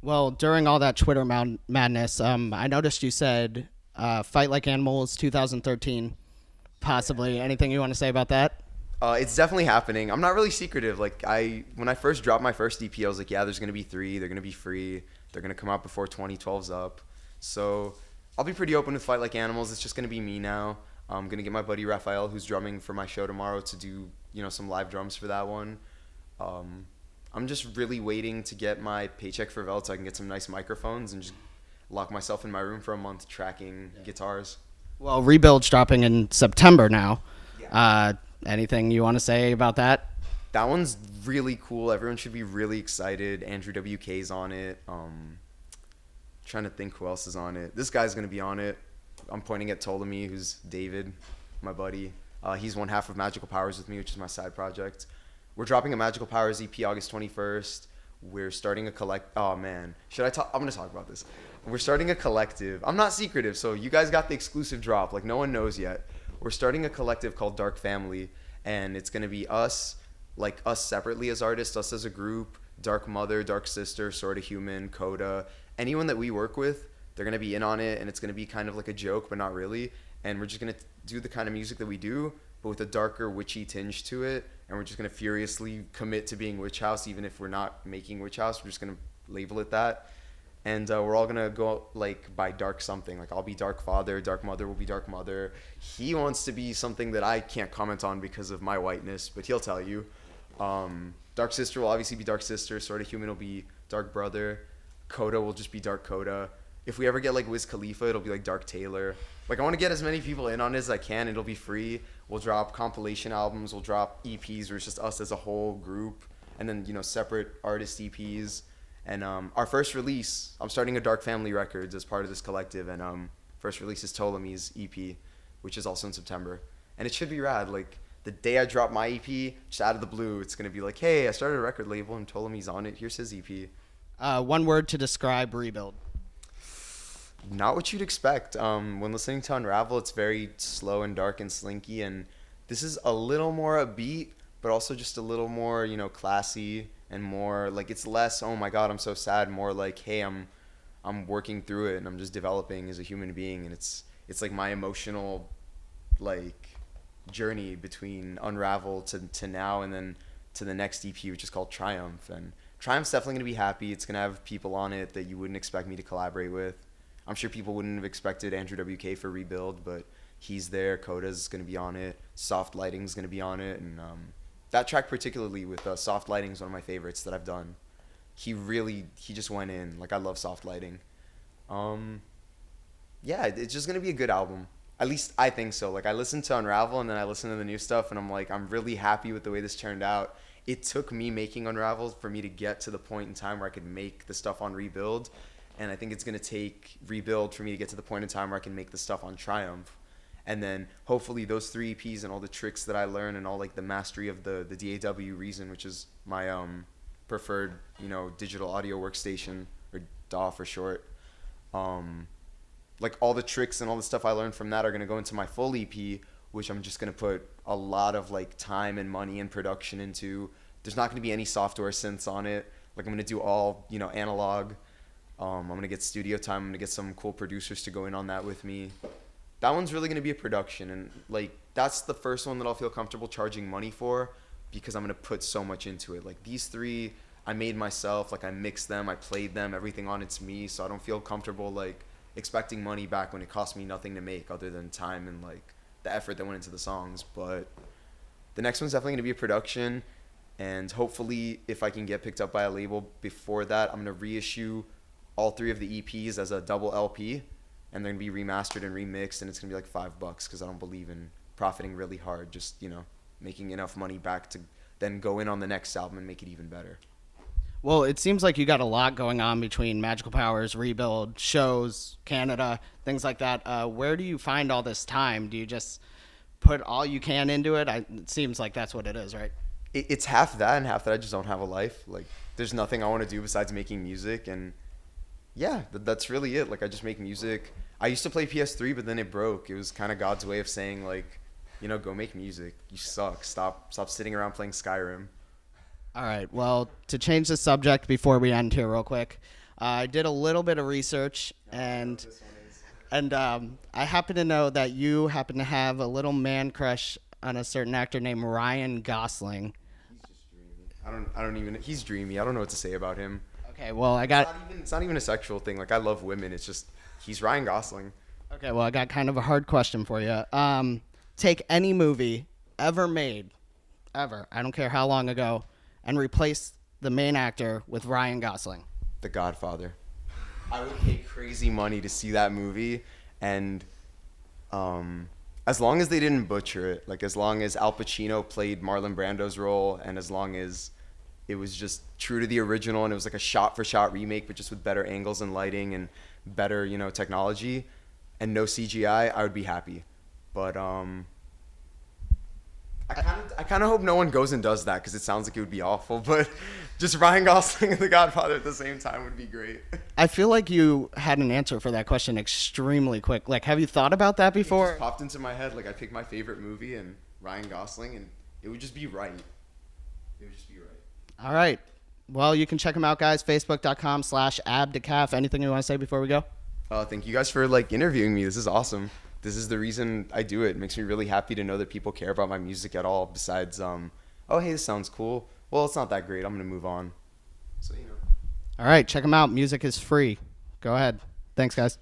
Well, during all that Twitter madness, I noticed you said Fight Like Animals 2013, possibly. Anything you want to say about that? It's definitely happening. I'm not really secretive. When I first dropped my first EP, I was like, yeah, there's gonna be three. They're gonna be free. They're gonna come out before 2012's up. So I'll be pretty open with Fight Like Animals. It's just gonna be me now. I'm gonna get my buddy Raphael, who's drumming for my show tomorrow, to do some live drums for that one. Um, I'm just really waiting to get my paycheck for Velt so I can get some nice microphones and just lock myself in my room for a month tracking guitars. Well, Rebuild's dropping in September now. Yeah. Anything you want to say about that? That one's really cool. Everyone should be really excited. Andrew WK's on it. Trying to think who else is on it. This guy's gonna be on it. I'm pointing at Ptolemy, who's David, my buddy. He's one half of Magical Powers with me, which is my side project. We're dropping a Magical Powers EP August 21st. We're starting a Oh man, should I talk? I'm gonna talk about this. We're starting a collective. I'm not secretive, so you guys got the exclusive drop. Like no one knows yet. We're starting a collective called Dark Family, and it's gonna be us, like us separately as artists, us as a group, Dark Mother, Dark Sister, Sorta Human, Coda, anyone that we work with, they're gonna be in on it, and it's gonna be kind of like a joke, but not really. And we're just gonna do the kind of music that we do, but with a darker, witchy tinge to it. And we're just gonna furiously commit to being Witch House, even if we're not making Witch House. We're just gonna label it that. And we're all gonna go like by Dark something. Like I'll be Dark Father, Dark Mother will be Dark Mother. He wants to be something that I can't comment on because of my whiteness, but he'll tell you. Dark Sister will obviously be Dark Sister. Sorta Human will be Dark Brother. Coda will just be Dark Coda. If we ever get like Wiz Khalifa, it'll be like Dark Taylor. Like I want to get as many people in on it as I can. It'll be free. We'll drop compilation albums. We'll drop EPs where it's just us as a whole group, and then separate artist EPs. And our first release, I'm starting a Dark Family Records as part of this collective, and first release is Ptolemy's EP, which is also in September. And it should be rad. Like the day I drop my EP, just out of the blue, it's gonna be like, hey, I started a record label and Ptolemy's on it. Here's his EP. One word to describe Rebuild. Not what you'd expect. When listening to Unravel, it's very slow and dark and slinky, and this is a little more upbeat, but also just a little more, classy and more like it's less, oh my God, I'm so sad. More like, hey, I'm working through it and I'm just developing as a human being, and it's like my emotional like journey between Unravel to now and then to the next EP, which is called Triumph. And Triumph's definitely gonna be happy. It's gonna have people on it that you wouldn't expect me to collaborate with. I'm sure people wouldn't have expected Andrew WK for Rebuild, but he's there. Coda's going to be on it. Soft Lighting's going to be on it. And that track particularly with Soft Lighting is one of my favorites that I've done. He just went in. Like, I love Soft Lighting. Yeah, it's just going to be a good album. At least I think so. Like, I listened to Unravel and then I listened to the new stuff, and I'm like, I'm really happy with the way this turned out. It took me making Unravel for me to get to the point in time where I could make the stuff on Rebuild. And I think it's going to take Rebuild for me to get to the point in time where I can make the stuff on Triumph. And then hopefully those three EPs and all the tricks that I learn and all like the mastery of the DAW Reason, which is my preferred, digital audio workstation, or DAW for short. Like all the tricks and all the stuff I learned from that are going to go into my full EP, which I'm just going to put a lot of like time and money and production into. There's not going to be any software synths on it. Like I'm going to do all, analog. I'm going to get studio time. I'm going to get some cool producers to go in on that with me. That one's really going to be a production. And, like, that's the first one that I'll feel comfortable charging money for because I'm going to put so much into it. Like, these three, I made myself. Like, I mixed them. I played them. Everything on it's me. So I don't feel comfortable, like, expecting money back when it cost me nothing to make other than time and, like, the effort that went into the songs. But the next one's definitely going to be a production. And hopefully, if I can get picked up by a label before that, I'm going to reissue all three of the EPs as a double LP, and they're gonna be remastered and remixed, and it's gonna be like $5 because I don't believe in profiting really hard, just making enough money back to then go in on the next album and make it even better. Well, it seems like you got a lot going on between Magical Powers, Rebuild, shows, Canada, things like that. Where do you find all this time? Do you just put all you can into it? It seems like that's what it is, right? It's half that and half that I just don't have a life. Like, there's nothing I want to do besides making music, and yeah, that's really it. Like, I just make music. I used to play PS3, but then it broke. It was kind of God's way of saying, like, go make music. You suck. Stop sitting around playing Skyrim. All right. Well, to change the subject before we end here real quick, I did a little bit of research, and I happen to know that you happen to have a little man crush on a certain actor named Ryan Gosling. He's just dreamy. I don't even. He's dreamy. I don't know what to say about him. Okay, well, It's not even a sexual thing. Like I love women. It's just he's Ryan Gosling. Okay, well, I got kind of a hard question for you. Take any movie ever made, ever, I don't care how long ago, and replace the main actor with Ryan Gosling. The Godfather. I would pay crazy money to see that movie, and as long as they didn't butcher it, like as long as Al Pacino played Marlon Brando's role, and as long as it was just true to the original, and it was like a shot-for-shot remake, but just with better angles and lighting and better, technology, and no CGI, I would be happy. But I kind of hope no one goes and does that because it sounds like it would be awful. But just Ryan Gosling and The Godfather at the same time would be great. I feel like you had an answer for that question extremely quick. Like, have you thought about that It before? just popped into my head. Like I picked my favorite movie and Ryan Gosling, and it would just be right. It would just be right. All right. Well, you can check them out, guys. Facebook.com/AbdeCaf. Anything you want to say before we go? Thank you guys for interviewing me. This is awesome. This is the reason I do it. It makes me really happy to know that people care about my music at all. Besides, oh hey, this sounds cool. Well, it's not that great. I'm gonna move on. So All right, check them out. Music is free. Go ahead. Thanks, guys.